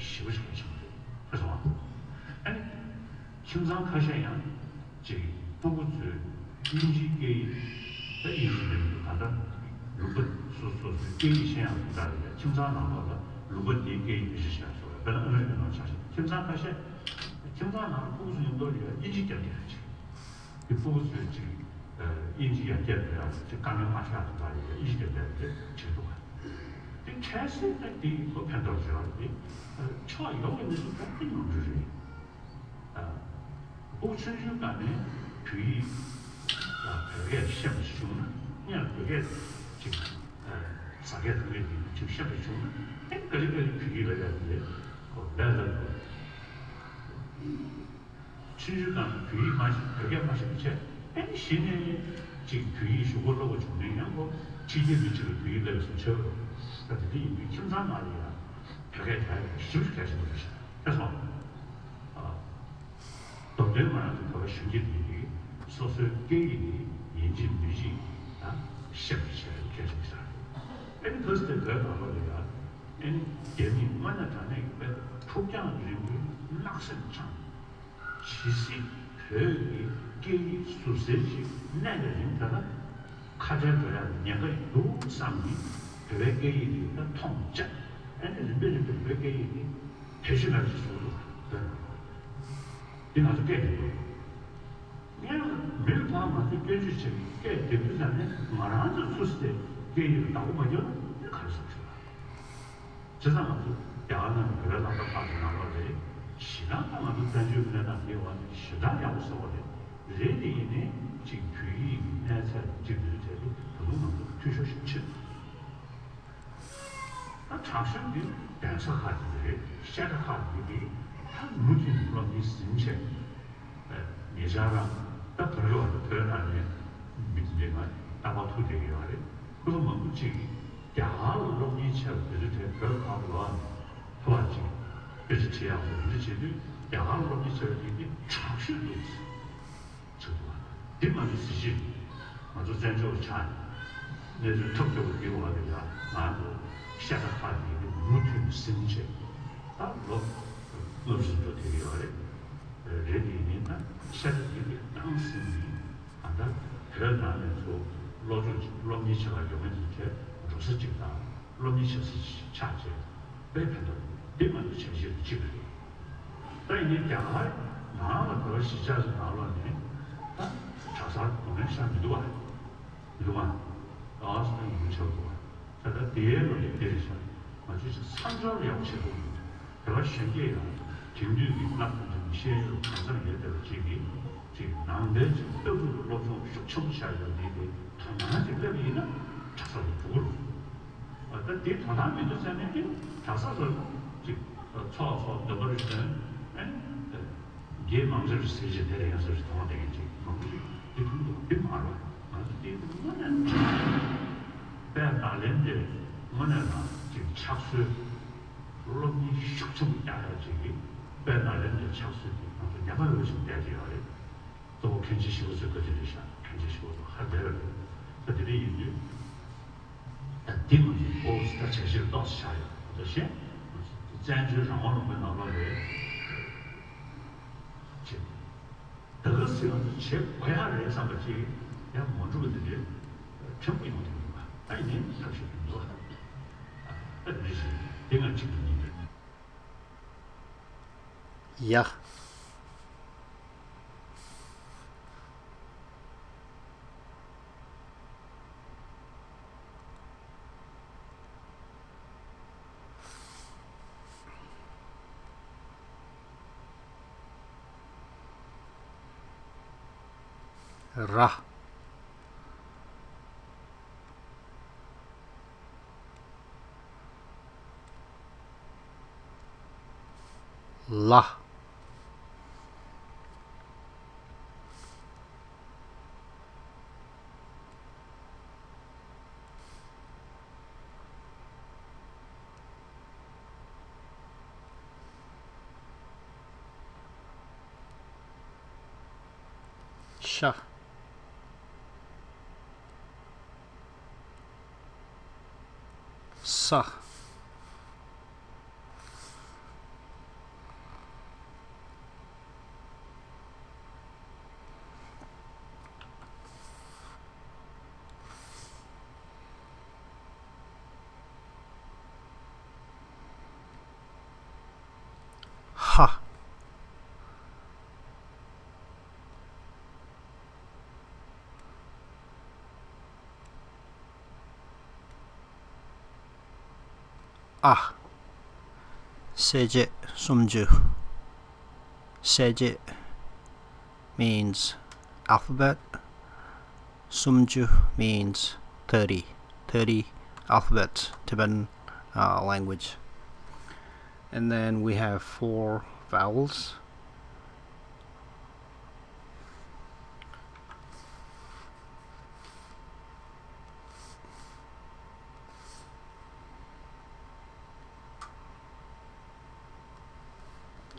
쉬고 싶은 친구들. 그래서 아니 심상카시아야 제 부부들 인지계의 인지는 다다 루번 소소 계시야 다다 심상 나와가 루번 계의 비시야 저 그런 의미는 사실 심상카시아 심상 나와 부부들 용도리가 인지계를 되지 이 부부들 지금 인지가 되어야 저 강연 마셔야 된다 이게 인지가 되는데 제도가 이 최선의 이 판단을 저 이거 있는 순간 끊는 보충주간에 그이 그게 시험을 주는 그냥 그게 지금 사게 되는 지금 시험을 주는 그게 그기를 해야 돼. 내가 주주간 그이 맛이 그게 맛이 이제 신의 지금 그이 수고로 주는 거 지지 비치를 그이를 해서 저 그들이 힘상 말이야. 그게 다 쉽게 해서 그래서 동대만한 그 신기들이 소설 개인이 인지 유지 시험시에 계속해서 애는 그것을 더 나가려야 애는 개미 만나자네 폭장을 이루고 낙선장 시시 그 개인 수세지 내는 인터넷 가져줘야 내가 노상이 그 개인이 통장 애는 이제는 그 개인이 대신할 수 있는 이 나도 깨야 되고 그냥 매일 밤 맞게 깨주지 깨 되잖아요 말하는 소스에 깨를 나고 맞아 가르쳐 줘 세상은 야는 그러다가 빠져나가지 시간만도 단주는 나한테 와는 시간이 없어버려 레디네 지금 귀이 내서 지금 그동안 투셔시치 자신이 변화하지 시작하지 무슨 그런 있으면 예자랑 딱 들어가서 들어가네 믿지마 나도 되게 하래 그래서 뭐지 야로 이치를 이제 그렇게 도와지 그래서 제가 이제 야로 이치를 이제尝试 있어 저도 대만 있으시 아주 전적으로 잘 내가 특별히 배워야 되나 아주 시작하기 무슨 신체 뭐 무슨도 되게 하래 레디니나 시작이 당신이 안다 그러나면서 로니처가 용해지게 로스직다 로니처스 차제 배편도 대만도 정신을 지불해但你讲话哪个个实际上是哪了呢자사 보는 사람 누가 나와서 무척고 그래서 뒤에는 내리셔 아주 산조를 양치고 내가 신기해요 김주기 나쁜 좀 시에요 항상 얘들 지금 남대 떠들로 좀 숙청시하려 되게 당연하지 그러면 자사를 부르고 어떤 뒤에 통하면 되잖아요 자사를 지금 처서 너버를 때는 이게 망설을 세지 내려가서 통하되겠지 이분도 이 말아 아주 이분은 배달인데 뭐냐면 지금 착수 물론이 숙청 야야지 배달인데 착수지 아주 야간을 좀 대지요 또 편지식으로 거절이셔 편지식으로 하대를 그들이 이제定我在城市到下游这些暂时让我们拿来这个是要去快下来上个去要摸住这些全部用的吧但你它是很多这是另外几个你呀ra la sha sa ah. 세제 숨주. 세제 means alphabet. 숨주 means 30. 30 alphabet, Tibetan language. And then we have 4 vowels.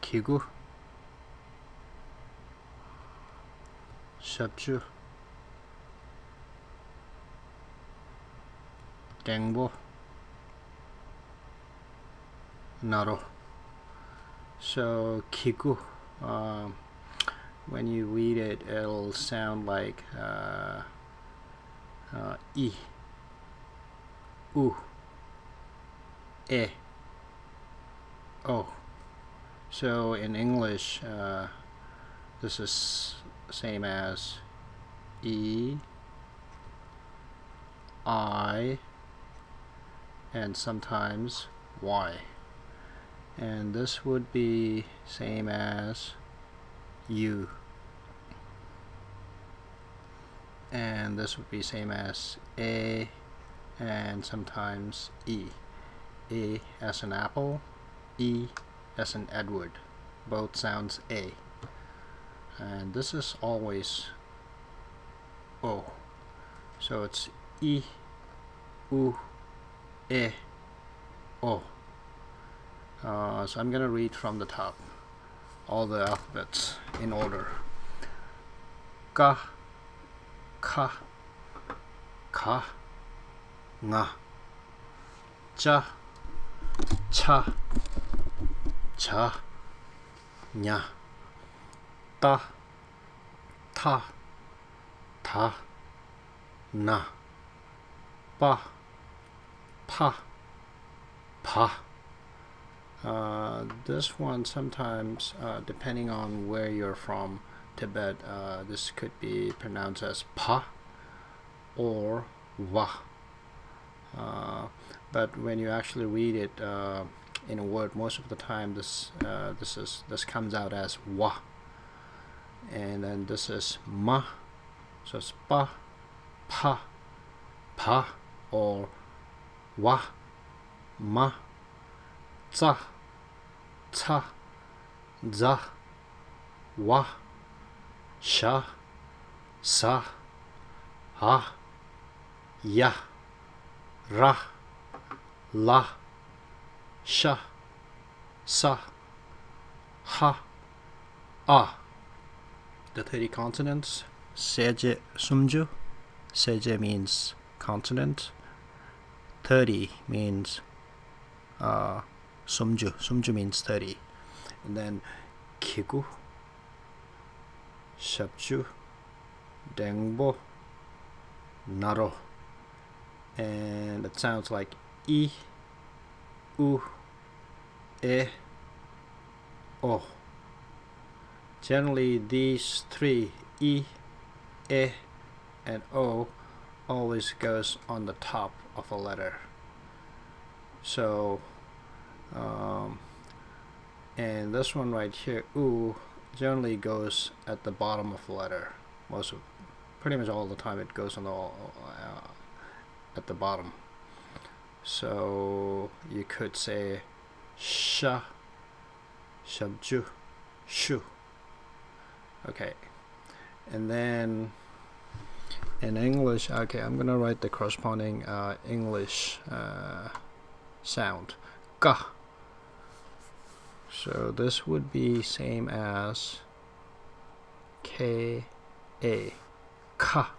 기구, 샵주, 땡보, 나로. So 기구, when you read it, it'll sound like I, U, E, O. So in English, this is same as E, I, and sometimes Y. And this would be same as U. And this would be same as A, and sometimes E. A as an apple, E as an Edward. Both sounds A. And this is always O. So it's I, U, E, O. So I'm gonna read from the top all the alphabets in order. Ka, ka, ka, nga, cha, cha, cha, nya, ta, ta, ta, na, pa, pa, pa. This one sometimes, depending on where you're from, Tibet, this could be pronounced as pa or wa. But when you actually read it in a word, most of the time this comes out as wa, and then this is ma, so it's pa, pa, pa, or wa, ma, za, ca, za, wa, sha, sa, ha, ya, ra, la, sha, sa, ha, a. The 30 consonants. 세제 숨주. 세제 means consonant. 30 means 숨주. 숨주 means 30. And then 기구, 샵주, 댕보, 나로. And it sounds like I, U, E, O. Generally these 3, I, E, and O, always goes on the top of a letter. So and this one right here, U, generally goes at the bottom of the letter. Pretty much all the time it goes on the at the bottom. So you could say sha, shabju, shu. Okay, and then in English, okay, I'm gonna write the corresponding English sound. Ka. So this would be same as K, A, ka.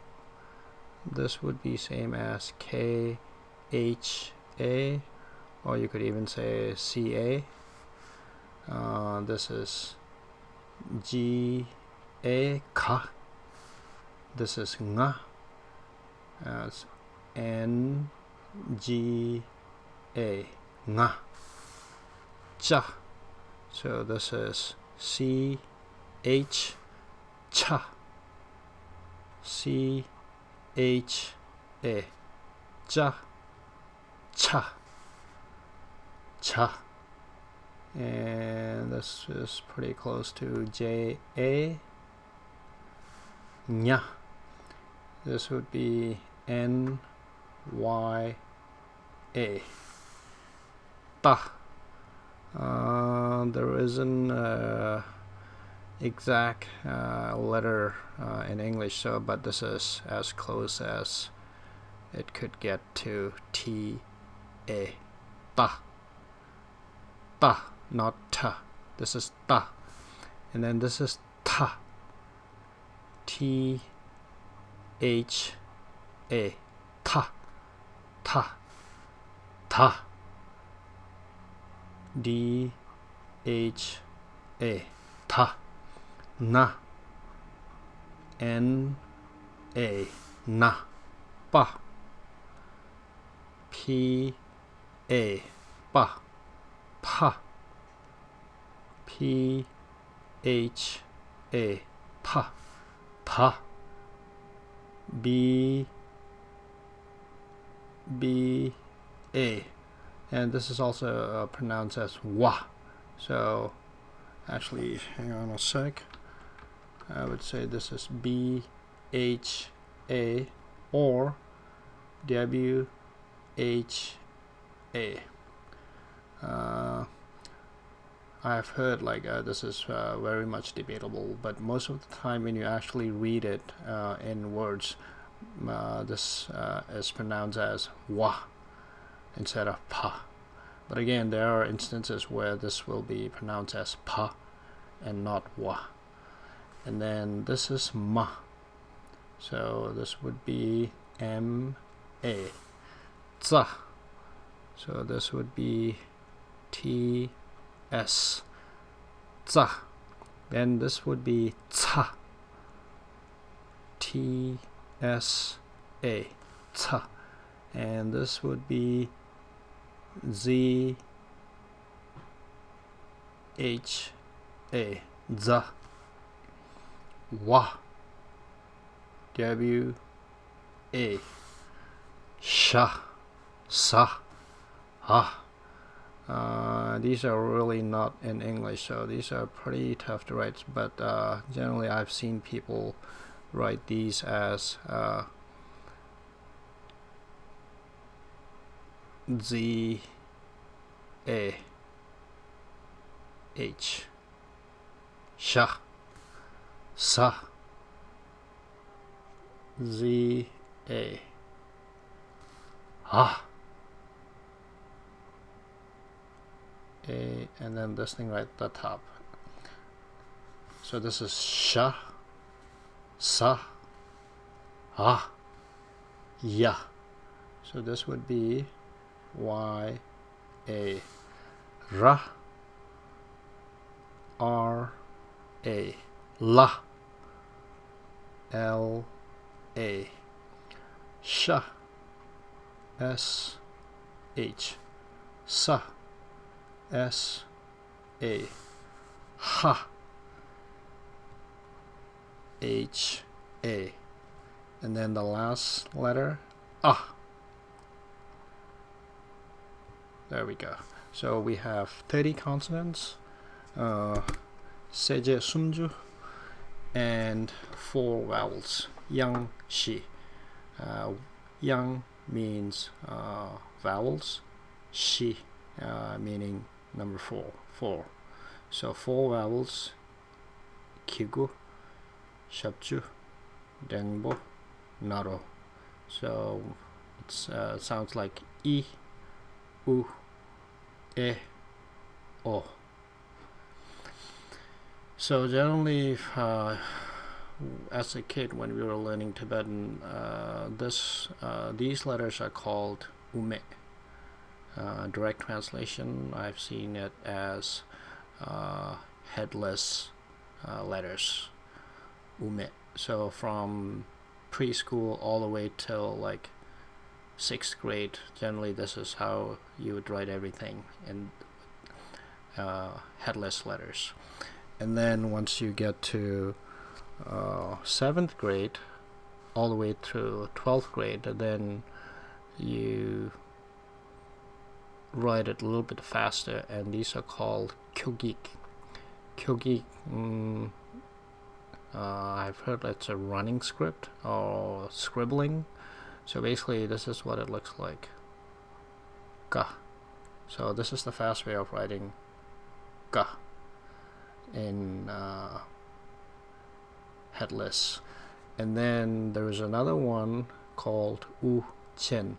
This would be same as K, H, A, or you could even say C, A. This is G, A, ka. This is nga. It's N, G, A, nga. Cha. So this is C, H, cha. C, H, A, cha, cha. cha. And this is pretty close to J-A, nya. This would be N-Y-A, ta. There isn't exact letter in English, so but this is as close as it could get to T-A, ta. Ta, not ta. This is ta. And then this is ta. T-H-A, ta, ta, ta. D-H-A, ta. Na. N-A, na. Pa. P-A, pa. Pa. P-H-A, pa. Pa. B-A. And this is also pronounced as wa. So actually, hang on a sec. I would say this is B-H-A or W-H-A. I've heard like this is very much debatable, but most of the time when you actually read it in words, this is pronounced as wa instead of pa. But again, there are instances where this will be pronounced as pa and not wa. And then this is ma. So this would be M-A. Tsa. So this would be T-S. Tsa. Then this would be tsa. T-S-A. Tsa. And this would be Z-H-A. Za. Wa. W-A. Sha. Sa. Ha. These are really not in English, so these are pretty tough to write, but generally I've seen people write these as Z-A-H. Sha. Sa. Z-A. Ha. A, and then this thing right at the top. So this is sha, sa, ah, ya. So this would be Y, A, ra, R, A, la, L, A, sha, S, H, sa, S, A, ha, H, A, and then the last letter, ah. There we go. So we have 30 consonants, seje sumju, and 4 vowels, yang, shi. Yang means vowels, shi meaning number 4. So 4 vowels, kigu, shabju, dengbo, naro. So it sounds like I, U, E, O. So generally, as a kid when we were learning Tibetan, these letters are called ume. Direct translation, I've seen it as headless letters, ume. So from preschool all the way till like 6th grade, generally this is how you would write everything in headless letters. And then once you get to 7th grade all the way through 12th grade, then you write it a little bit faster, and these are called kyogik. Kyogik, I've heard it's a running script or scribbling. So basically, this is what it looks like. Ga. So this is the fast way of writing ga in headless. And then there is another one called u chen.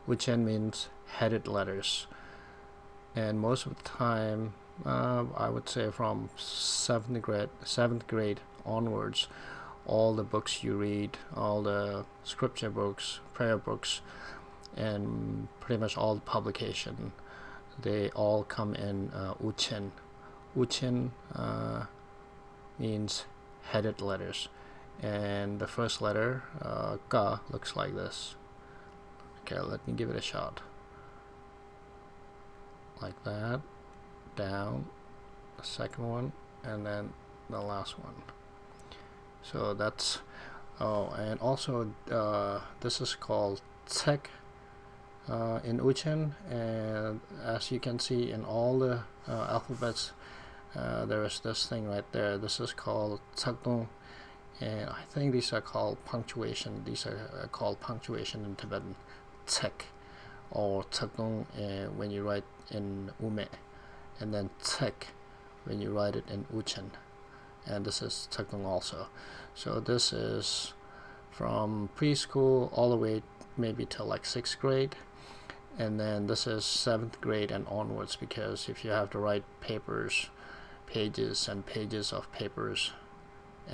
U chen means headed letters. And most of the time, I would say from seventh grade onwards, all the books you read, all the scripture books, prayer books, and pretty much all the publication, they all come in uchen. Uchen means headed letters, and the first letter, ga, looks like this. Okay, let me give it a shot. Like that, down, the second one, and then the last one. So that's, oh, and also this is called tsek in Uchen, and as you can see in all the alphabets, there is this thing right there. This is called tsakdong, and I think these are called punctuation. These are called punctuation in Tibetan, tsek, or tsakdong when you write in ume, and then tsek when you write it in Uchen, and this is tsakdong also. So this is from preschool all the way maybe till like 6th grade, and then this is 7th grade and onwards, because if you have to write papers, pages and pages of papers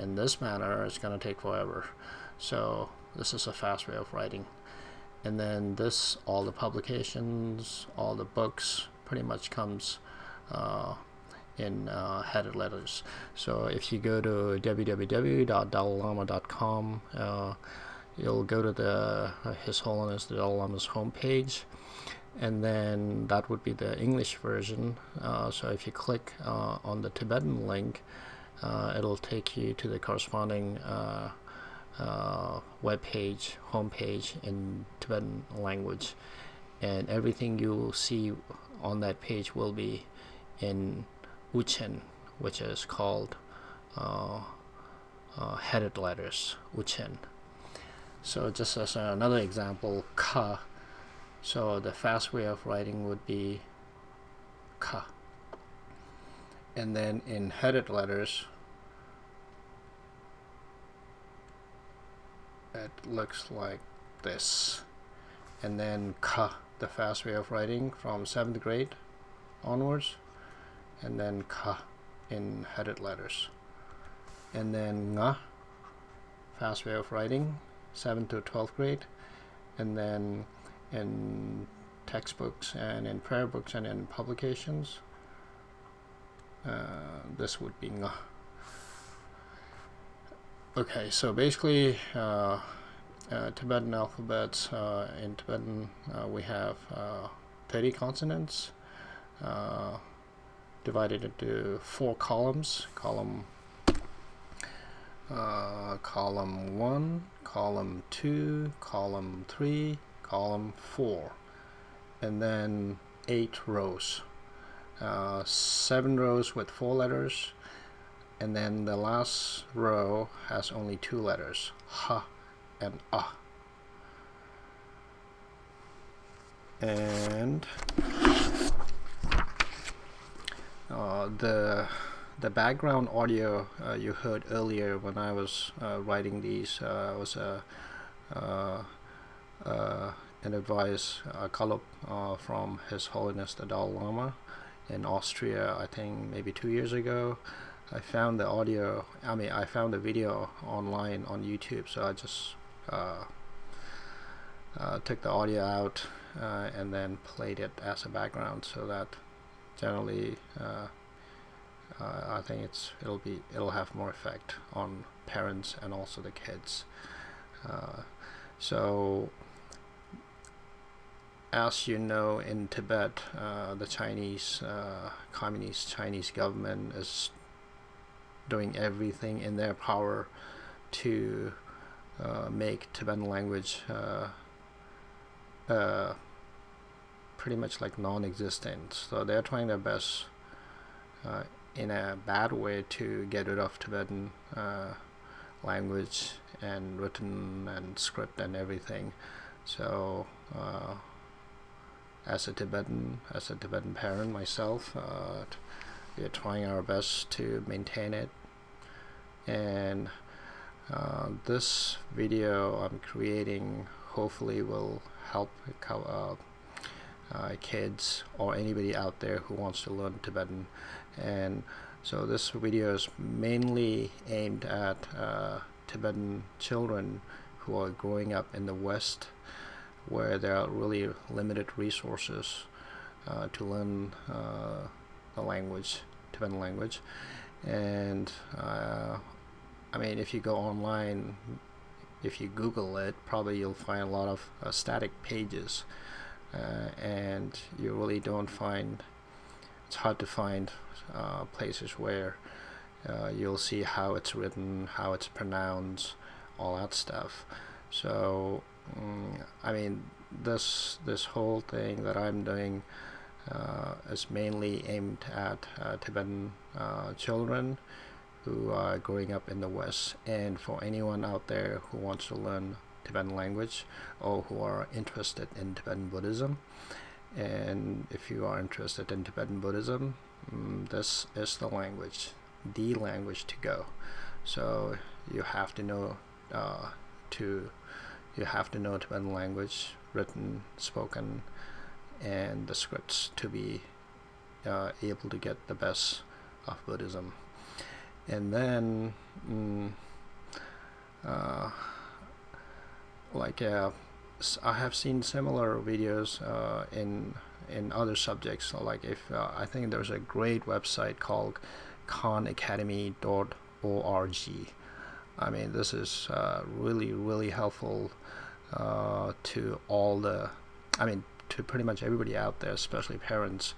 in this manner, it's going to take forever. So this is a fast way of writing. And then this, all the publications, all the books pretty much comes in headed letters. So if you go to www.dalailama.com, you'll go to the His Holiness the Dalai Lama's homepage, and then that would be the English version. So if you click on the Tibetan link, it'll take you to the corresponding web page, homepage in Tibetan language, and everything you will see on that page will be in Uchen, which is called headed letters, Uchen. So just as another example, ka. So the fast way of writing would be ka. And then in headed letters, it looks like this. And then ka, the fast way of writing from 7th grade onwards, and then ka in headed letters. And then nga, fast way of writing, 7th to 12th grade, and then in textbooks and in prayer books and in publications, this would be nga. Okay, so basically Tibetan alphabets, in Tibetan we have 30 consonants divided into 4 columns. Column 1, column 2, column 3, column 4, and then 8 rows. 7 rows with 4 letters, and then the last row has only 2 letters, ha and ah. And the background audio you heard earlier when I was writing these was an advice column from His Holiness the Dalai Lama in Austria, I think maybe 2 years ago. I found the video online on YouTube, so I just took the audio out and then played it as a background, so that generally I think it'll have more effect on parents and also the kids. So as you know, in Tibet, the Chinese communist Chinese government is doing everything in their power to make Tibetan language pretty much like non-existent. So they're trying their best in a bad way to get rid of Tibetan language and written and script and everything. So as a Tibetan parent myself, we're trying our best to maintain it. And this video I'm creating hopefully will help kids or anybody out there who wants to learn Tibetan. And so this video is mainly aimed at Tibetan children who are growing up in the West, where there are really limited resources to learn the language, Tibetan language. And I mean, if you go online, if you Google it, probably you'll find a lot of static pages, and you really don't find, it's hard to find places where you'll see how it's written, how it's pronounced, all that stuff. So I mean, this whole thing that I'm doing is mainly aimed at Tibetan children who are growing up in the West, and for anyone out there who wants to learn Tibetan language or who are interested in Tibetan Buddhism. And if you are interested in Tibetan Buddhism, this is the language to go. So you have to know Tibetan language, written, spoken, and the scripts to be able to get the best of Buddhism. And then I have seen similar videos in other subjects. Like if I think there's a great website called khanacademy.org. I mean, this is really helpful to all the, to pretty much everybody out there, especially parents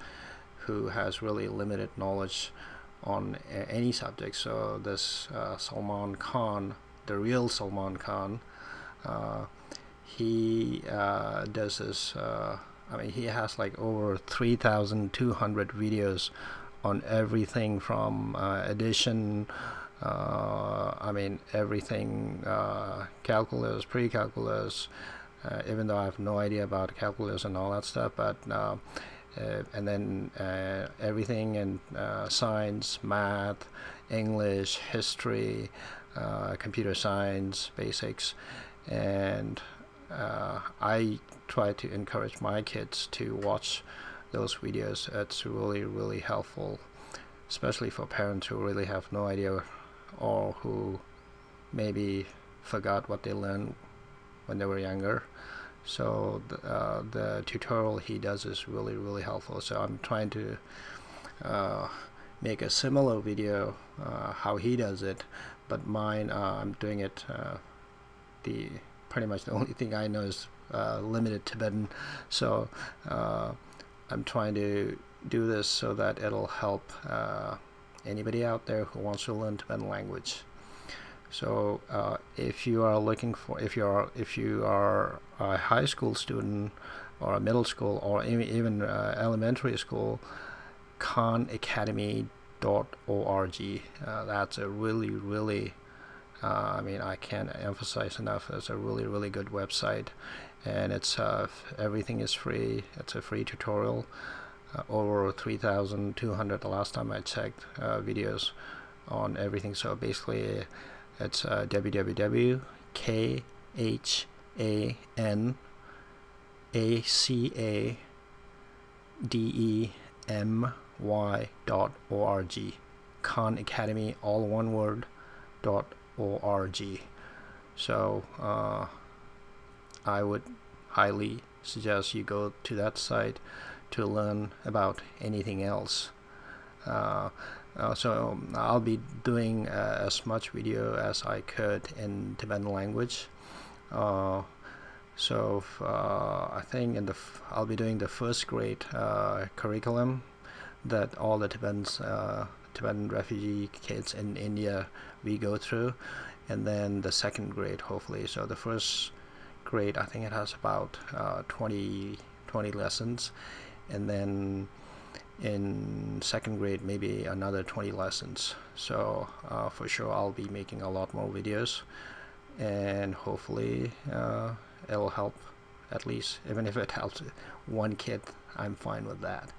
who has really limited knowledge on any subject. So this Salman Khan, the real Salman Khan, he does this. He has like over 3,200 videos on everything from addition. Everything, calculus, pre-calculus. Even though I have no idea about calculus and all that stuff, but and then everything in science, math, English, history, computer science, basics. And I try to encourage my kids to watch those videos. It's really helpful, especially for parents who really have no idea or who maybe forgot what they learned when they were younger. So the tutorial he does is really helpful. So I'm trying to make a similar video how he does it, but mine, I'm doing it pretty much the only thing I know is limited Tibetan. So I'm trying to do this so that it'll help anybody out there who wants to learn Tibetan language. So if you are looking for, if you are a high school student or a middle school or even elementary school, khanacademy.org. That's a really I can't emphasize enough. It's a really good website, and it's everything is free. It's a free tutorial. Over 3,200 the last time I checked videos on everything. So basically it's www.khanacademy.org. Khan Academy, all one word, .org. So I would highly suggest you go to that site to learn about anything else. So I'll be doing as much video as I could in Tibetan language. I think I'll be doing the first grade curriculum that all the Tibetan refugee kids in India we go through, and then the second grade hopefully. So the first grade, I think it has about 20 20 lessons, and then in second grade maybe another 20 lessons. So for sure I'll be making a lot more videos, and hopefully it'll help, at least even if it helps one kid, I'm fine with that.